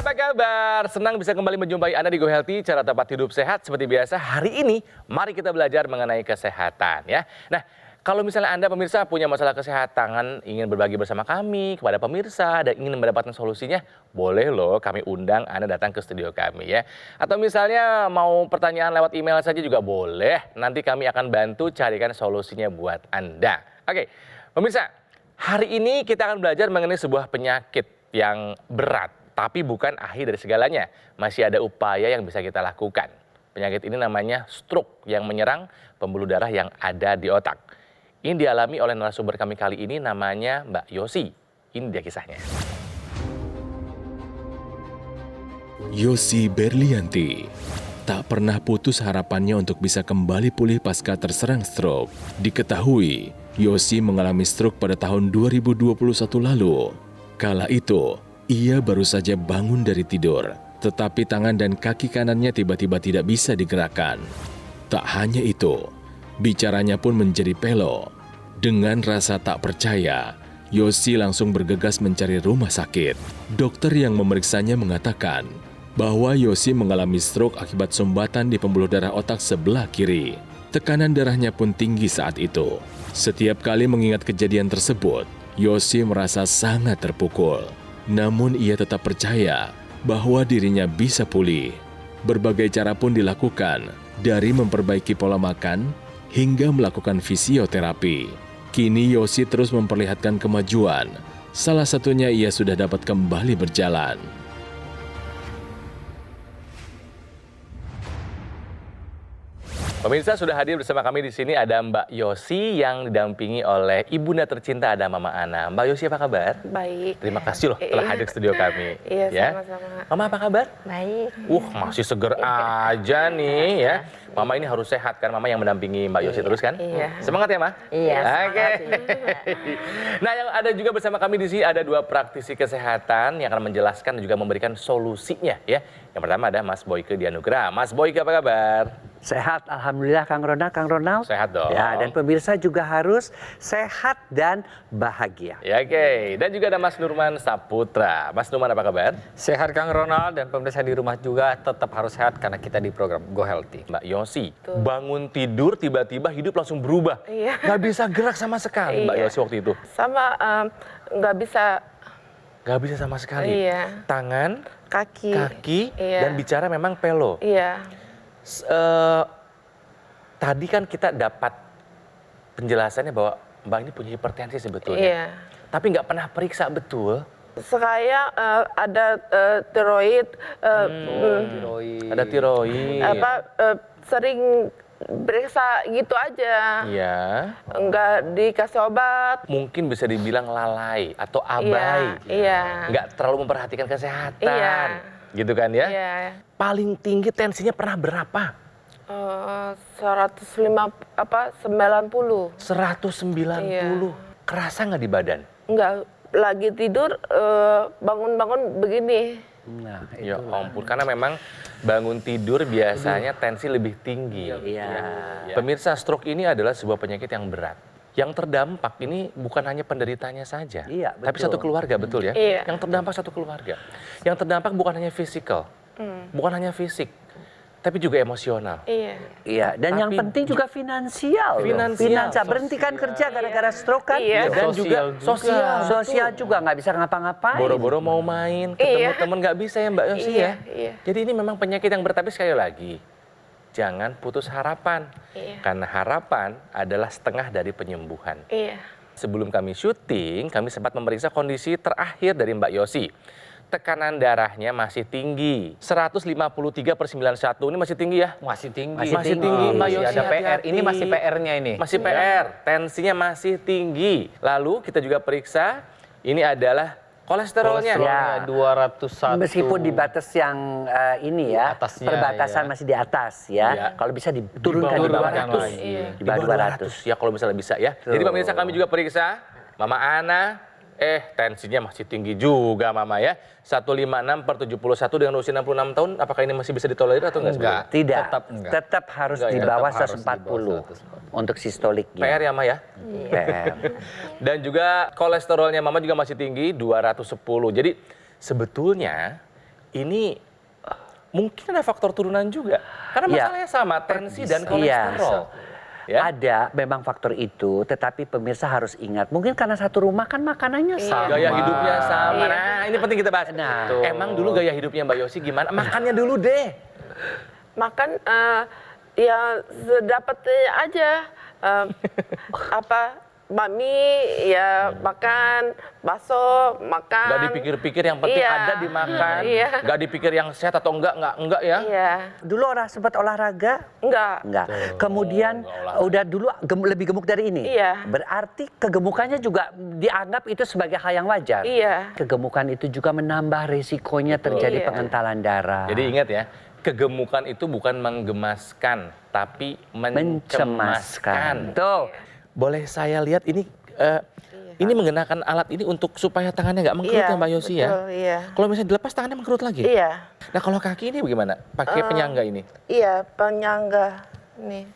apa kabar? Senang bisa kembali menjumpai Anda di Go Healthy, cara tempat hidup sehat seperti biasa. Hari ini, mari kita belajar mengenai kesehatan ya. Nah, kalau misalnya Anda pemirsa punya masalah kesehatan, ingin berbagi bersama kami, kepada pemirsa, dan ingin mendapatkan solusinya, boleh loh kami undang Anda datang ke studio kami ya. Atau misalnya mau pertanyaan lewat email saja juga boleh, nanti kami akan bantu carikan solusinya buat Anda. Oke, pemirsa, hari ini kita akan belajar mengenai sebuah penyakit yang berat, tapi bukan akhir dari segalanya. Masih ada upaya yang bisa kita lakukan. Penyakit ini namanya stroke yang menyerang pembuluh darah yang ada di otak. Ini dialami oleh narasumber kami kali ini namanya Mbak Yosi. Ini dia kisahnya. Yosi Berlianti tak pernah putus harapannya untuk bisa kembali pulih pasca terserang stroke. Diketahui, Yosi mengalami stroke pada tahun 2021 lalu. Kala itu, ia baru saja bangun dari tidur, tetapi tangan dan kaki kanannya tiba-tiba tidak bisa digerakkan. Tak hanya itu, bicaranya pun menjadi pelo. Dengan rasa tak percaya, Yosi langsung bergegas mencari rumah sakit. Dokter yang memeriksanya mengatakan bahwa Yosi mengalami stroke akibat sumbatan di pembuluh darah otak sebelah kiri. Tekanan darahnya pun tinggi saat itu. Setiap kali mengingat kejadian tersebut, Yosi merasa sangat terpukul. Namun ia tetap percaya bahwa dirinya bisa pulih. Berbagai cara pun dilakukan, dari memperbaiki pola makan hingga melakukan fisioterapi. Kini Yosi terus memperlihatkan kemajuan. Salah satunya ia sudah dapat kembali berjalan. Pemirsa, sudah hadir bersama kami di sini ada Mbak Yosi yang didampingi oleh ibunda tercinta, ada Mama Ana. Mbak Yosi, apa kabar? Baik. Terima kasih loh telah hadir ke studio kami. Iya, ya. sama-sama. Mama, apa kabar? Baik. Masih seger aja nih ya. Mama ini harus sehat kan, Mama yang mendampingi Mbak Yosi terus kan? Iya. Semangat ya, Ma? Iya, Oke. semangat. Nah, yang ada juga bersama kami di sini ada dua praktisi kesehatan yang akan menjelaskan dan juga memberikan solusinya ya. Yang pertama ada Mas Boyke Dianugrah. Mas Boyke, apa kabar? Sehat, alhamdulillah Kang Ronald. Sehat dong. Ya, dan pemirsa juga harus sehat dan bahagia. Ya, oke. Dan juga ada Mas Nurman Saputra. Mas Nurman, apa kabar? Sehat Kang Ronald, dan pemirsa di rumah juga tetap harus sehat karena kita di program Go Healthy. Mbak Yosi, bangun tidur tiba-tiba hidup langsung berubah. Iya. Nggak bisa gerak sama sekali Mbak Iya. Yosi waktu itu. Sama nggak bisa. Nggak bisa sama sekali. Iya. Tangan, kaki, Iya. dan bicara memang pelo. Iya. Tadi kan kita dapat penjelasannya bahwa Mbak ini punya hipertensi sebetulnya. Iya. Tapi nggak pernah periksa betul. Sekarang ada tiroid. Tiroid. Ada tiroid. Sering periksa gitu aja. Iya. Nggak dikasih obat. Mungkin bisa dibilang lalai atau abai. Iya. Nggak terlalu memperhatikan kesehatan. Iya. Gitu kan ya? Iya. Paling tinggi tensinya pernah berapa? 90. 190. Iya. Kerasa nggak di badan? Nggak, lagi tidur bangun-bangun begini. Nah, Ya ampun, karena memang bangun tidur biasanya tensi lebih tinggi. Iya. Pemirsa, stroke ini adalah sebuah penyakit yang berat. Yang terdampak ini bukan hanya penderitanya saja, Iya, tapi betul. satu keluarga, betul ya? Iya. Yang terdampak satu keluarga. Yang terdampak bukan hanya fisikal, bukan hanya fisik, tapi juga emosional. Iya. Iya, dan yang Tapi penting juga finansial. Finansial, Berhentikan kerja gara-gara stroke kan? Iya. Dan juga sosial. Sosial juga nggak bisa ngapa-ngapain. Boro-boro mau main, ketemu temen nggak bisa ya Mbak Yosi Iya, ya? iya. Jadi ini memang penyakit yang berat, tapi sekali lagi, jangan putus harapan. Iya. Karena harapan adalah setengah dari penyembuhan. Iya. Sebelum kami syuting, kami sempat memeriksa kondisi terakhir dari Mbak Yosi. Tekanan darahnya masih tinggi, 153/91, ini masih tinggi ya? Masih tinggi. Masih tinggi, Mbak Masih Yosi, ada PR. hati-hati. Ini masih PR-nya ini. Masih PR, tensinya masih tinggi. Lalu kita juga periksa, ini adalah kolesterolnya. Ya. 201. Meskipun di batas yang ini ya, Atasnya, perbatasan ya. masih di atas ya. Iya. Kalau bisa diturunkan di bawah Diturunkan 200. lagi. Iya. Di bawah 200. Ya kalau misalnya bisa ya. Tuh. Jadi pemirsa, kami juga periksa, Mama Ana, tensinya masih tinggi juga Mama ya. 156/71 dengan usia 66 tahun, apakah ini masih bisa ditolerir atau enggak? Enggak. Tidak, Tetap enggak. tetap harus Enggak di ya? bawah Tetap harus di 140 bawah untuk sistoliknya. PR ya Ma ya. PR. Dan juga kolesterolnya Mama juga masih tinggi, 210. Jadi sebetulnya ini mungkin ada faktor turunan juga. Karena Iya. masalahnya sama, tensi dan Iya. kolesterol. Ya. Ada memang faktor itu, tetapi pemirsa harus ingat, mungkin karena satu rumah kan makanannya sama. Gaya hidupnya sama. Iya. Nah, ini penting kita bahas. Nah. Emang dulu gaya hidupnya Mbak Yosi gimana? Makannya dulu deh. Makan ya sedapatnya aja. Apa bakmi ya makan, bakso makan. Gak dipikir-pikir, yang penting Iya. ada dimakan. Iya. Gak dipikir yang sehat atau enggak ya. Iya. Dulu orang sempat olahraga? Enggak. Enggak. Kemudian enggak olahraga. udah dulu lebih gemuk dari ini? Iya. Berarti kegemukannya juga dianggap itu sebagai hal yang wajar? Iya. Kegemukan itu juga menambah risikonya terjadi Iya. pengentalan darah. Jadi ingat ya, kegemukan itu bukan menggemaskan, tapi mencemaskan. Tuh. Boleh saya lihat ini ini menggunakan alat ini untuk supaya tangannya nggak mengkerut ya Mbak Yosi ya? betul, iya. Kalau misalnya dilepas tangannya mengkerut lagi? Iya. Nah kalau kaki ini bagaimana? Pakai penyangga ini? Iya, penyangga nih.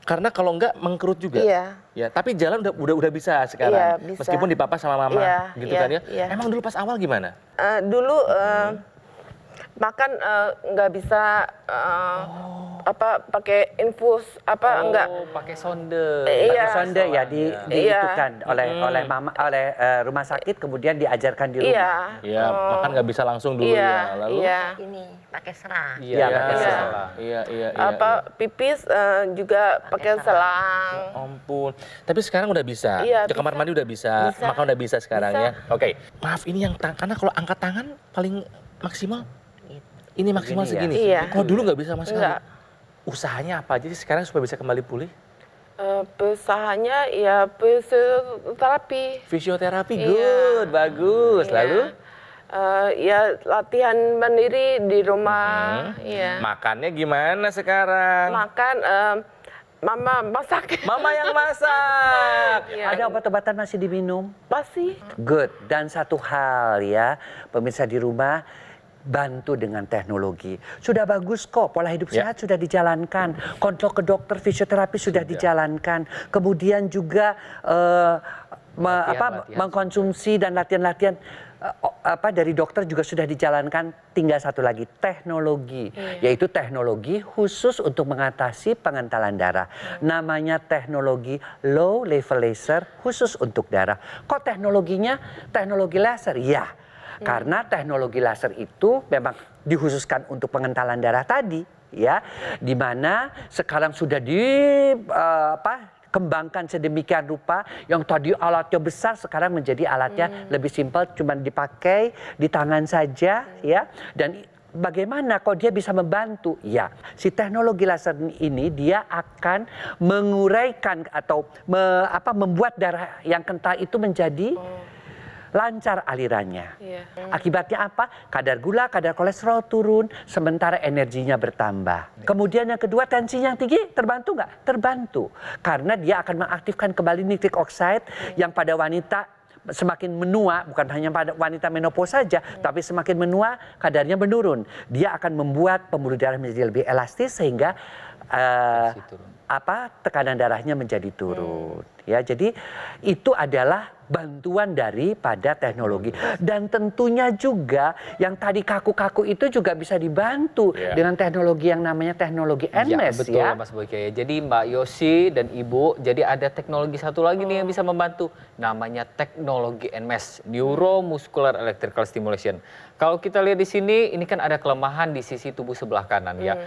Karena kalau enggak mengkerut juga. Iya. Ya, tapi jalan udah bisa sekarang. Iya, bisa. Meskipun dipapas sama mama Iya, gitu iya, kan ya. iya. Emang dulu pas awal gimana? Dulu makan nggak bisa apa pakai infus apa enggak. Oh, pakai sonde. Iya. Pakai sonde ya diitukan oleh mama rumah sakit, kemudian diajarkan di rumah. Iya. Ya, makan nggak bisa langsung dulu Iya. ya. Lalu Iya. Ini pakai serah. Iya, pakai iya. selang. Iya. Apa pipis juga pakai selang. Ampun. Tapi sekarang udah bisa. Iya, Ke kamar bisa. mandi udah bisa. Bisa. Makan udah bisa sekarang Bisa. ya. Oke. Maaf ini yang karena kalau angkat tangan paling maksimal ini maksimal Begini segini. ya? Iya. Kalau dulu nggak bisa sama sekali. Enggak. Usahanya apa aja sih sekarang supaya bisa kembali pulih? Usahanya ya fisioterapi. Fisioterapi, Iya. good, bagus. Iya. Lalu Ya latihan mandiri di rumah. Iya. makannya gimana sekarang? Makan mama masak. Mama yang masak. Iya. Ada obat-obatan masih diminum? Pasti. Good. Dan satu hal ya, pemirsa di rumah, bantu dengan teknologi. Sudah bagus kok, pola hidup Ya. sehat sudah dijalankan. Kontrol ke dokter, fisioterapi sudah dijalankan. Kemudian juga Latihan. mengkonsumsi dan latihan-latihan dari dokter juga sudah dijalankan. Tinggal satu lagi, teknologi. Yaitu teknologi khusus untuk mengatasi pengentalan darah. Namanya teknologi low level laser khusus untuk darah. Kok teknologinya teknologi laser? Ya. Karena teknologi laser itu memang dikhususkan untuk pengentalan darah tadi, ya, di mana sekarang sudah kembangkan sedemikian rupa yang tadi alatnya besar sekarang menjadi alatnya lebih simpel, cuma dipakai di tangan saja, ya. Dan bagaimana kok dia bisa membantu? Ya, si teknologi laser ini dia akan menguraikan atau membuat darah yang kental itu menjadi lancar alirannya. Iya. Akibatnya apa? Kadar gula, kadar kolesterol turun, sementara energinya bertambah. Kemudian yang kedua, tensinya yang tinggi, terbantu nggak? Terbantu. Karena dia akan mengaktifkan kembali nitric oxide yang pada wanita semakin menua, bukan hanya pada wanita menopause saja, tapi semakin menua kadarnya menurun. Dia akan membuat pembuluh darah menjadi lebih elastis sehingga tekanan darahnya menjadi turun. Ya, jadi itu adalah bantuan daripada teknologi. Dan tentunya juga yang tadi kaku-kaku itu juga bisa dibantu dengan teknologi yang namanya teknologi NMES betul ya. Mas Boyke. Jadi Mbak Yosi dan Ibu, jadi ada teknologi satu lagi nih yang bisa membantu. Namanya teknologi NMES, Neuromuscular Electrical Stimulation. Kalau kita lihat di sini, ini kan ada kelemahan di sisi tubuh sebelah kanan ya.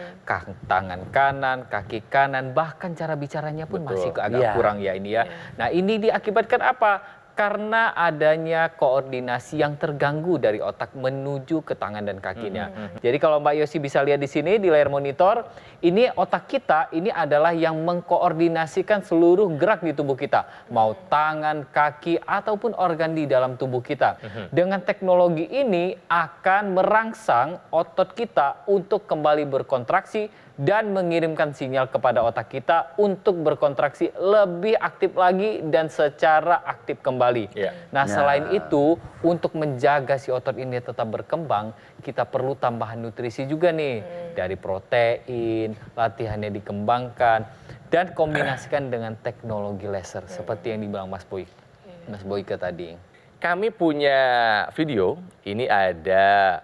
Tangan kanan, kaki kanan, bahkan cara bicaranya pun masih agak kurang ya ini ya. Nah ini diakibatkan apa? Karena adanya koordinasi yang terganggu dari otak menuju ke tangan dan kakinya. Jadi kalau Mbak Yosi bisa lihat di sini di layar monitor, ini otak kita ini adalah yang mengkoordinasikan seluruh gerak di tubuh kita, mau tangan, kaki ataupun organ di dalam tubuh kita. Dengan teknologi ini akan merangsang otot kita untuk kembali berkontraksi dan mengirimkan sinyal kepada otak kita untuk berkontraksi lebih aktif lagi dan secara aktif kembali. Nah, selain itu, untuk menjaga si otot ini tetap berkembang, kita perlu tambahan nutrisi juga nih. Dari protein, latihannya dikembangkan, dan kombinasikan dengan teknologi laser. Seperti yang dibilang Mas Boyke tadi. Kami punya video, ini ada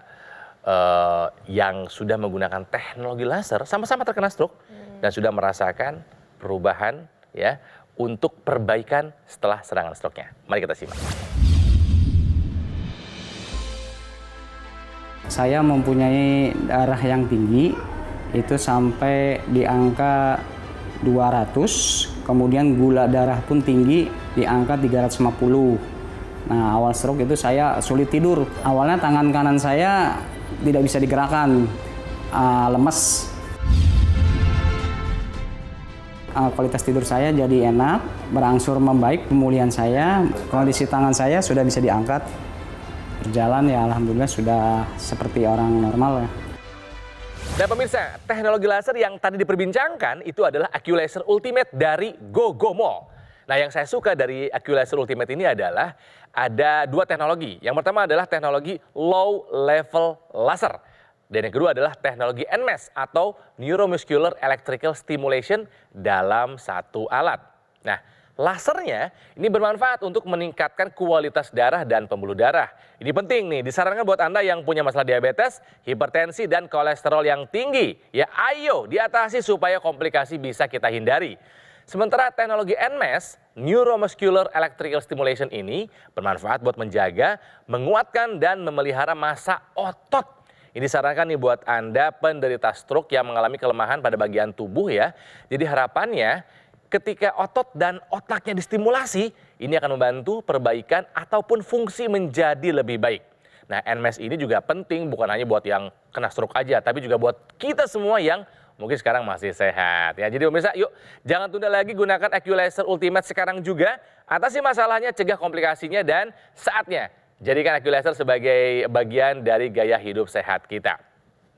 yang sudah menggunakan teknologi laser sama-sama terkena stroke dan sudah merasakan perubahan ya untuk perbaikan setelah serangan stroke-nya. Mari kita simak. Saya mempunyai darah yang tinggi, itu sampai di angka 200, kemudian gula darah pun tinggi di angka 350. Nah, awal stroke itu saya sulit tidur. Awalnya tangan kanan saya tidak bisa digerakkan, lemes. Kualitas tidur saya jadi enak, berangsur membaik pemulihan saya, kondisi tangan saya sudah bisa diangkat. Berjalan ya alhamdulillah sudah seperti orang normal ya. Dan pemirsa, teknologi laser yang tadi diperbincangkan itu adalah AccuLaser Ultimate dari Gogomall. Nah, yang saya suka dari AccuLaser Ultimate ini adalah ada dua teknologi. Yang pertama adalah teknologi low level laser. Dan yang kedua adalah teknologi NMES atau Neuromuscular Electrical Stimulation dalam satu alat. Nah, lasernya ini bermanfaat untuk meningkatkan kualitas darah dan pembuluh darah. Ini penting nih, disarankan buat Anda yang punya masalah diabetes, hipertensi, dan kolesterol yang tinggi. Ya ayo diatasi supaya komplikasi bisa kita hindari. Sementara teknologi NMES, Neuromuscular Electrical Stimulation ini bermanfaat buat menjaga, menguatkan, dan memelihara massa otot. Ini disarankan nih buat Anda penderita stroke yang mengalami kelemahan pada bagian tubuh ya. Jadi harapannya ketika otot dan otaknya distimulasi, ini akan membantu perbaikan ataupun fungsi menjadi lebih baik. Nah, NMES ini juga penting bukan hanya buat yang kena stroke aja, tapi juga buat kita semua yang mungkin sekarang masih sehat. Ya, jadi pemirsa, yuk jangan tunda lagi, gunakan AccuLaser Ultimate sekarang juga. Atasi masalahnya, cegah komplikasinya, dan saatnya jadikan AccuLaser sebagai bagian dari gaya hidup sehat kita.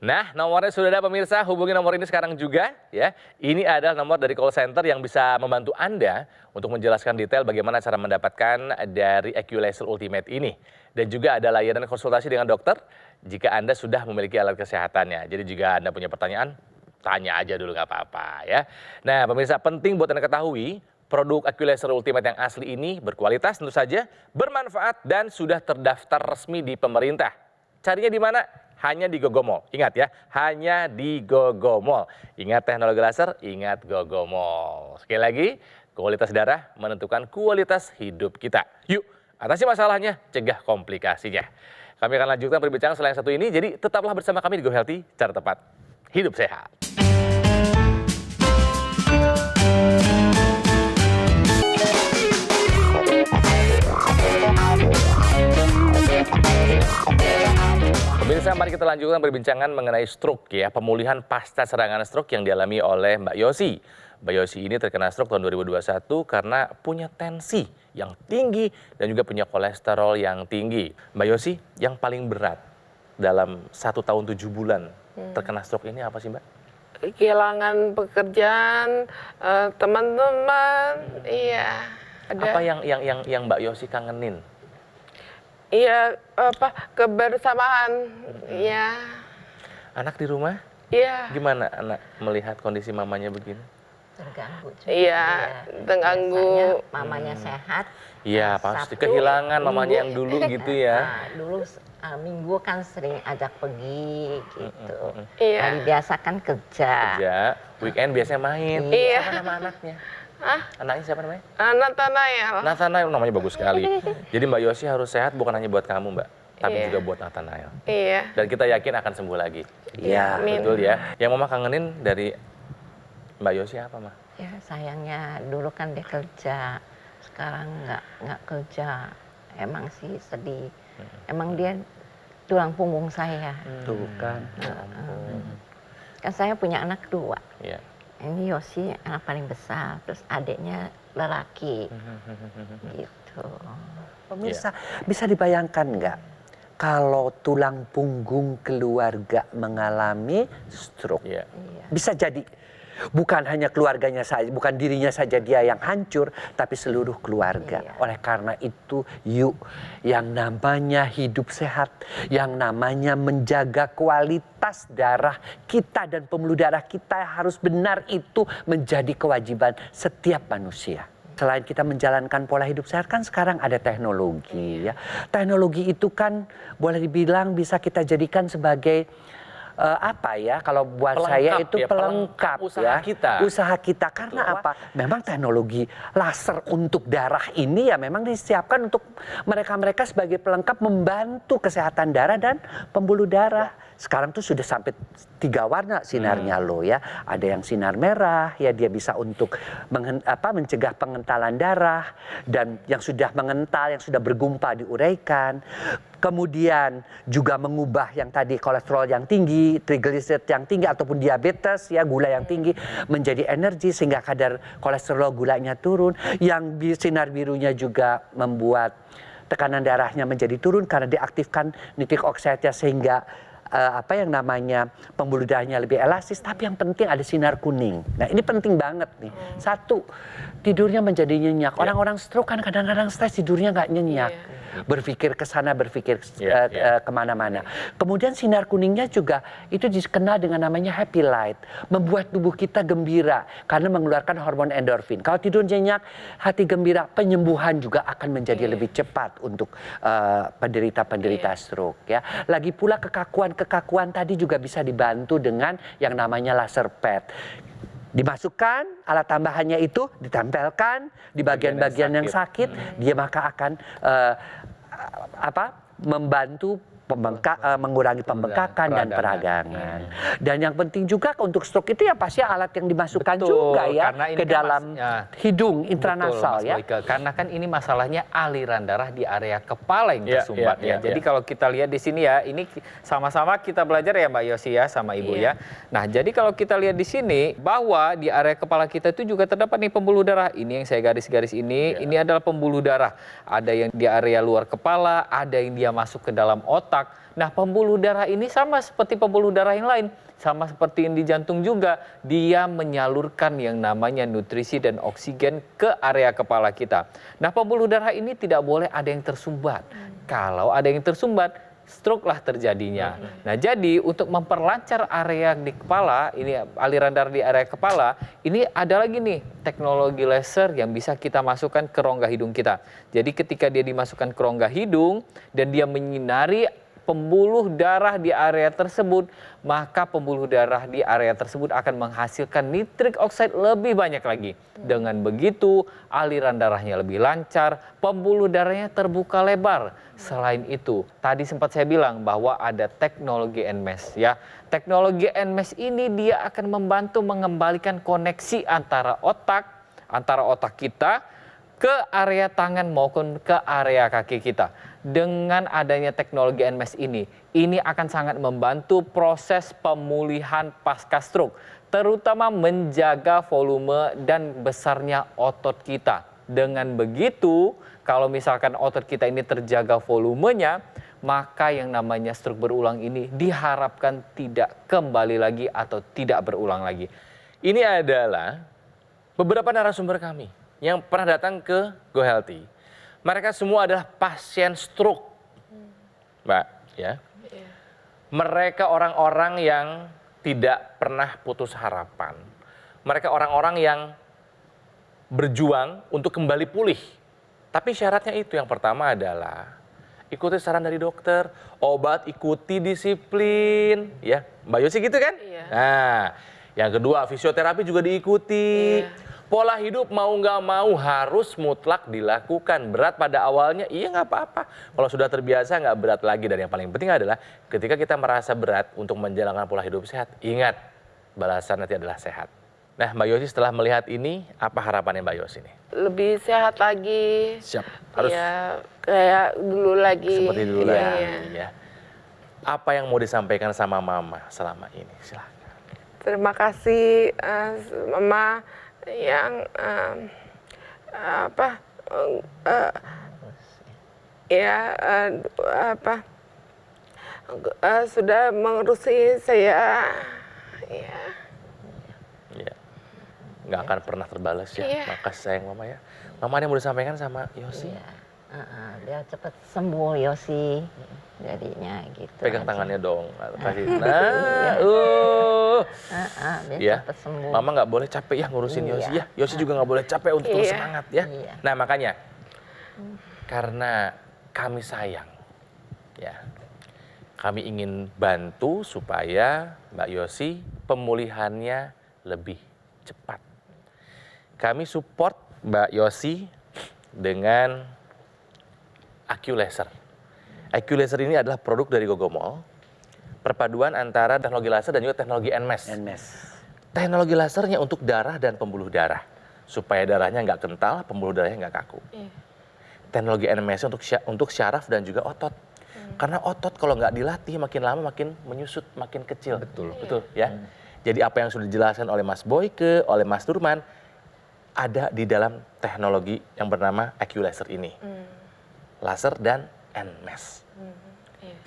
Nah, nomornya sudah ada pemirsa, hubungi nomor ini sekarang juga ya. Ini adalah nomor dari call center yang bisa membantu Anda untuk menjelaskan detail bagaimana cara mendapatkan dari AccuLaser Ultimate ini. Dan juga ada layanan konsultasi dengan dokter jika Anda sudah memiliki alat kesehatannya. Jadi jika Anda punya pertanyaan, tanya aja dulu nggak apa-apa ya. Nah, pemirsa, penting buat Anda ketahui, produk AccuLaser Ultimate yang asli ini berkualitas tentu saja, bermanfaat, dan sudah terdaftar resmi di pemerintah. Carinya di mana? Hanya di Gogomall. Ingat ya, hanya di Gogomall. Ingat teknologi laser, ingat Gogomall. Sekali lagi, kualitas darah menentukan kualitas hidup kita. Yuk, atasi masalahnya, cegah komplikasinya. Kami akan lanjutkan perbincangan selain satu ini, jadi tetaplah bersama kami di Go Healthy, cara tepat hidup sehat. Pemirsa, mari kita lanjutkan perbincangan mengenai stroke ya, pemulihan pasca serangan stroke yang dialami oleh Mbak Yosi. Mbak Yosi ini terkena stroke tahun 2021 karena punya tensi yang tinggi dan juga punya kolesterol yang tinggi. Mbak Yosi, yang paling berat dalam 1 tahun 7 bulan terkena stroke ini apa sih, Mbak? Kehilangan pekerjaan, teman-teman, iya. Apa yang Mbak Yosi kangenin? Iya, kebersamaan, iya. Anak di rumah? Iya. Gimana anak melihat kondisi mamanya begini? Terganggu juga. Iya, terganggu. Biasanya mamanya sehat. Iya, pasti kehilangan mamanya yang dulu gitu ya. Nah, dulu minggu kan sering ajak pergi gitu. Iya. Hari biasa kan kerja. Kerja, weekend biasanya main. Iya. Siapa nama anaknya? Hah? Anaknya siapa namanya? Nathanael. Nathanael, namanya bagus sekali. Jadi Mbak Yosi harus sehat bukan hanya buat kamu, Mbak, tapi Iya. juga buat Nathanael. Iya. Dan kita yakin akan sembuh lagi. Iya, amin. Betul ya. Yang Mama kangenin dari Mbak Yosi apa, Ma? Ya sayangnya dulu kan dia kerja, sekarang nggak kerja. Emang sih sedih. Emang dia tulang punggung saya. Tuh kan. Kan saya punya anak 2. Iya. Ini Yosi anak paling besar, terus adiknya lelaki. Gitu. Pemirsa, bisa dibayangkan nggak kalau tulang punggung keluarga mengalami stroke? Iya. Bisa jadi bukan hanya keluarganya saja, bukan dirinya saja dia yang hancur, tapi seluruh keluarga. Iya. Oleh karena itu, yuk yang namanya hidup sehat, yang namanya menjaga kualitas darah kita dan pembuluh darah kita harus benar, itu menjadi kewajiban setiap manusia. Selain kita menjalankan pola hidup sehat kan sekarang ada teknologi ya. Teknologi itu kan boleh dibilang bisa kita jadikan sebagai apa ya, kalau buat Pelengkap saya itu ya, pelengkap usaha ya. kita. Usaha kita karena apa? Memang teknologi laser untuk darah ini ya memang disiapkan untuk mereka-mereka sebagai pelengkap membantu kesehatan darah dan pembuluh darah. Sekarang tuh sudah sampai 3 warna sinarnya loh ya. Ada yang sinar merah ya, dia bisa untuk mencegah pengentalan darah, dan yang sudah mengental, yang sudah bergumpal diuraikan. Kemudian juga mengubah yang tadi kolesterol yang tinggi, triglyceride yang tinggi ataupun diabetes ya, gula yang tinggi menjadi energi sehingga kadar kolesterol gulanya turun. Yang sinar birunya juga membuat tekanan darahnya menjadi turun karena diaktifkan nitrik oksidnya sehingga apa yang namanya pembuluh darahnya lebih elastis. Tapi yang penting ada sinar kuning. Nah ini penting banget nih. Satu, tidurnya menjadi nyenyak. Orang-orang stroke kan kadang-kadang stres tidurnya nggak nyenyak. Berpikir ke sana, berpikir kemana-mana. Kemudian sinar kuningnya juga itu dikenal dengan namanya happy light. Membuat tubuh kita gembira karena mengeluarkan hormon endorfin. Kalau tidur nyenyak, hati gembira, penyembuhan juga akan menjadi lebih cepat untuk penderita-penderita stroke. Ya. Lagi pula kekakuan tadi juga bisa dibantu dengan yang namanya laser pad. Dimasukkan alat tambahannya itu, ditempelkan di bagian-bagian yang sakit, dia maka akan membantu mengurangi pembengkakan dan peradangan. Dan yang penting juga untuk stroke itu ya pasti alat yang dimasukkan juga ya ke dalam hidung intranasal ya. Karena kan ini masalahnya aliran darah di area kepala yang tersumbat ya. Jadi kalau kita lihat di sini ya, ini sama-sama kita belajar ya Mbak Yosi ya sama Ibu ya. Nah, jadi kalau kita lihat di sini bahwa di area kepala kita itu juga terdapat nih pembuluh darah. Ini yang saya garis-garis ini adalah pembuluh darah. Ada yang di area luar kepala, ada yang dia masuk ke dalam otak. Nah, pembuluh darah ini sama seperti pembuluh darah yang lain. Sama seperti yang di jantung juga, dia menyalurkan yang namanya nutrisi dan oksigen ke area kepala kita. Nah, pembuluh darah ini tidak boleh ada yang tersumbat. Kalau ada yang tersumbat, stroke lah terjadinya. Nah, jadi untuk memperlancar area di kepala, ini aliran darah di area kepala, ini ada lagi nih teknologi laser yang bisa kita masukkan ke rongga hidung kita. Jadi ketika dia dimasukkan ke rongga hidung dan dia menyinari pembuluh darah di area tersebut, maka pembuluh darah di area tersebut akan menghasilkan nitrik oksida lebih banyak lagi. Dengan begitu, aliran darahnya lebih lancar, pembuluh darahnya terbuka lebar. Selain itu, tadi sempat saya bilang bahwa ada teknologi NMES ya. Teknologi NMES ini dia akan membantu mengembalikan koneksi antara otak kita ke area tangan maupun ke area kaki kita. Dengan adanya teknologi NMES ini akan sangat membantu proses pemulihan pasca stroke, terutama menjaga volume dan besarnya otot kita. Dengan begitu, kalau misalkan otot kita ini terjaga volumenya, maka yang namanya stroke berulang ini diharapkan tidak kembali lagi atau tidak berulang lagi. Ini adalah beberapa narasumber kami yang pernah datang ke Go Healthy. Mereka semua adalah pasien stroke, Mbak. Ya. Mereka orang-orang yang tidak pernah putus harapan. Mereka orang-orang yang berjuang untuk kembali pulih. Tapi syaratnya itu, yang pertama adalah ikuti saran dari dokter, obat ikuti disiplin, ya Mbak Yosi gitu kan? Iya. Nah, yang kedua fisioterapi juga diikuti. Pola hidup mau nggak mau harus mutlak dilakukan. Berat pada awalnya, iya nggak apa-apa. Kalau sudah terbiasa nggak berat lagi. Dan yang paling penting adalah ketika kita merasa berat untuk menjalankan pola hidup sehat, ingat balasan nanti adalah sehat. Nah, Mbak Yosi setelah melihat ini, apa harapannya Mbak Yosi nih? Lebih sehat lagi. Siap. Harus ya, kayak dulu lagi. seperti dulu Iya. lagi ya. Apa yang mau disampaikan sama Mama selama ini? Silahkan. Terima kasih Mama yang sudah mengurusi saya. Ya. Iya. Nggak akan pernah terbalas ya. Iya. Makasih sayang Mama ya. Mama ada yang mau disampaikan sama Yosi? Iya. Biar cepat sembuh Yosi. Jadinya gitu. Pegang aja. tangannya dong. Kasih. Iya. Biar Ya. cepat sembuh. Mama nggak boleh capek ya ngurusin Iya. Yosi ya. Yosi juga nggak boleh capek untuk terus Iya. semangat ya. Iya. Nah makanya karena kami sayang, ya, kami ingin bantu supaya Mbak Yosi pemulihannya lebih cepat. Kami support Mbak Yosi dengan AccuLaser. AccuLaser ini adalah produk dari Gogomol, perpaduan antara teknologi laser dan juga teknologi NMES. Teknologi lasernya untuk darah dan pembuluh darah, supaya darahnya nggak kental, pembuluh darahnya nggak kaku. Teknologi NMES untuk syaraf dan juga otot. Karena otot kalau nggak dilatih makin lama makin menyusut, makin kecil. Betul ya. Jadi apa yang sudah dijelaskan oleh Mas Boyke, oleh Mas Nurman, ada di dalam teknologi yang bernama AccuLaser ini. Laser dan NMES.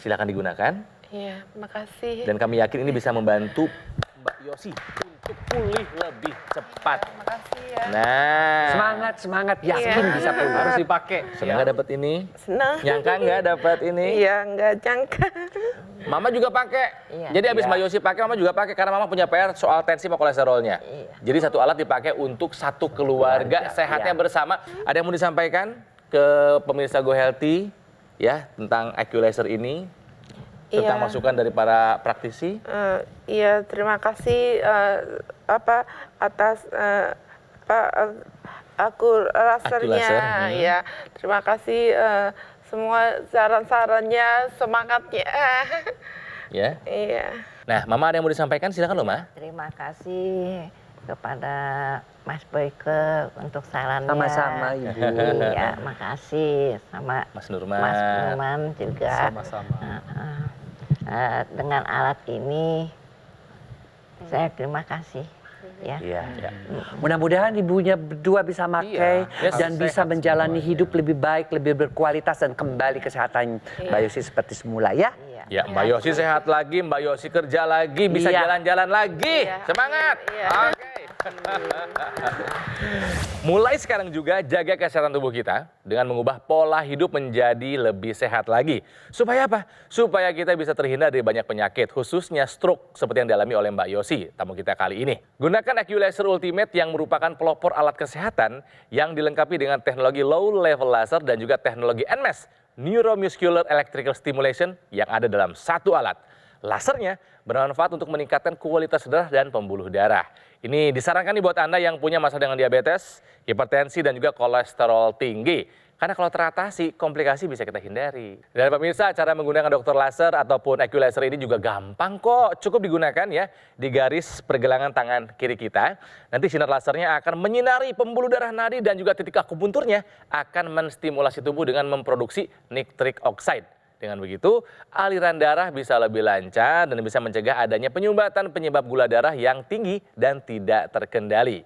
Silakan digunakan. Iya, makasih. Dan kami yakin ini bisa membantu Mbak Yosi untuk pulih lebih cepat. Makasih ya. Nah, Semangat, yakin Iya. bisa pulih. Harus dipakai. senang nggak dapat ini? Senang. Nyangka nggak dapat ini? Iya, nggak jangka. Mama juga pakai. Iya. Jadi abis Mbak Yosi pakai, Mama juga pakai karena Mama punya PR soal tensi sama kolesterolnya. Iya. Jadi satu alat dipakai untuk satu keluarga sehatnya iya. bersama. Ada yang mau disampaikan ke pemirsa Go Healthy ya tentang AccuLaser ini? Tentang Iya. masukan dari para praktisi? Iya, terima kasih atas aku AccuLaser, lasernya. Ya, terima kasih semua saran-sarannya, semangatnya. Ya. Iya. Nah, Mama ada yang mau disampaikan? Silakan loh, Ma. Terima kasih kepada Mas Boyke untuk sarannya. Sama-sama, Ibu. Iya, makasih sama Mas Nurman. Mas Nurman juga. Sama-sama. Dengan alat ini saya terima kasih. Ya. Iya. Mudah-mudahan ibunya berdua bisa pakai Yes. dan bisa menjalani hidup lebih baik, lebih berkualitas dan kembali kesehatan Mbak Yosi seperti semula ya. Iya. Ya, Mbak Yosi sehat lagi, Mbak Yosi kerja lagi, bisa Iya. jalan-jalan lagi. Iya. Semangat. Iya. Oke. Mulai sekarang juga jaga kesehatan tubuh kita dengan mengubah pola hidup menjadi lebih sehat lagi. Supaya apa? Supaya kita bisa terhindar dari banyak penyakit, khususnya stroke seperti yang dialami oleh Mbak Yosi, tamu kita kali ini. Gunakan AccuLaser Ultimate yang merupakan pelopor alat kesehatan yang dilengkapi dengan teknologi low level laser dan juga teknologi NMES, Neuromuscular Electrical Stimulation, yang ada dalam satu alat. Lasernya bermanfaat untuk meningkatkan kualitas darah dan pembuluh darah. Ini disarankan nih buat Anda yang punya masalah dengan diabetes, hipertensi, dan juga kolesterol tinggi. Karena kalau teratasi, komplikasi bisa kita hindari. Dan pemirsa, cara menggunakan dokter laser ataupun AccuLaser ini juga gampang kok. Cukup digunakan ya di garis pergelangan tangan kiri kita. Nanti sinar lasernya akan menyinari pembuluh darah nadi dan juga titik akupunturnya akan menstimulasi tubuh dengan memproduksi nitric oxide. Dengan begitu, aliran darah bisa lebih lancar dan bisa mencegah adanya penyumbatan penyebab gula darah yang tinggi dan tidak terkendali.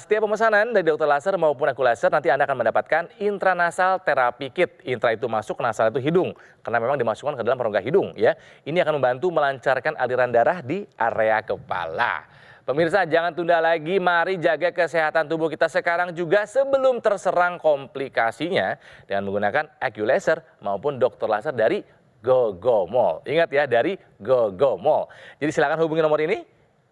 Setiap pemesanan dari dokter laser maupun AccuLaser nanti Anda akan mendapatkan intranasal terapi kit. Intra itu masuk, nasal itu hidung. Karena memang dimasukkan ke dalam rongga hidung ya. Ini akan membantu melancarkan aliran darah di area kepala. Pemirsa, jangan tunda lagi, mari jaga kesehatan tubuh kita sekarang juga sebelum terserang komplikasinya dengan menggunakan AccuLaser maupun dokter laser dari Gogomol. Ingat ya, dari Gogomol. Jadi silakan hubungi nomor ini.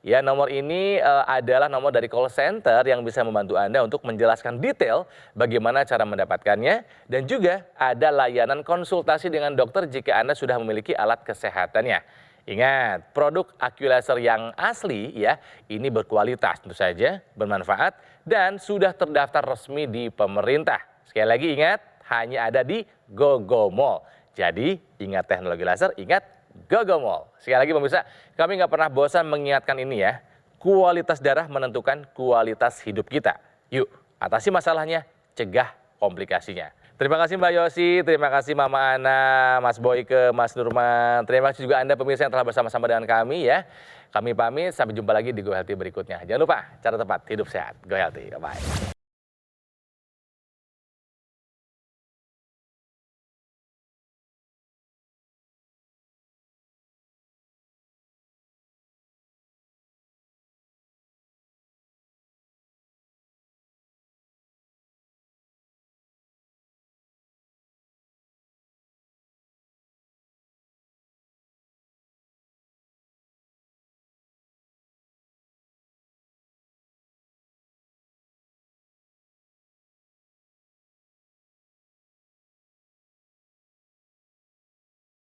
Ya, nomor ini adalah nomor dari call center yang bisa membantu Anda untuk menjelaskan detail bagaimana cara mendapatkannya. Dan juga ada layanan konsultasi dengan dokter jika Anda sudah memiliki alat kesehatannya. Ingat, produk AccuLaser yang asli ya, ini berkualitas tentu saja, bermanfaat, dan sudah terdaftar resmi di pemerintah. Sekali lagi ingat, hanya ada di Gogomol. Jadi ingat teknologi laser, ingat Gogomol. Sekali lagi pemirsa, kami nggak pernah bosan mengingatkan ini ya, kualitas darah menentukan kualitas hidup kita. Yuk, atasi masalahnya, cegah komplikasinya. Terima kasih Mbak Yosi, terima kasih Mama Ana, Mas Boyke, Mas Nurman. Terima kasih juga Anda pemirsa yang telah bersama-sama dengan kami ya. Kami pamit, sampai jumpa lagi di Go Healthy berikutnya. Jangan lupa, cara tepat hidup sehat. Go Healthy, bye-bye.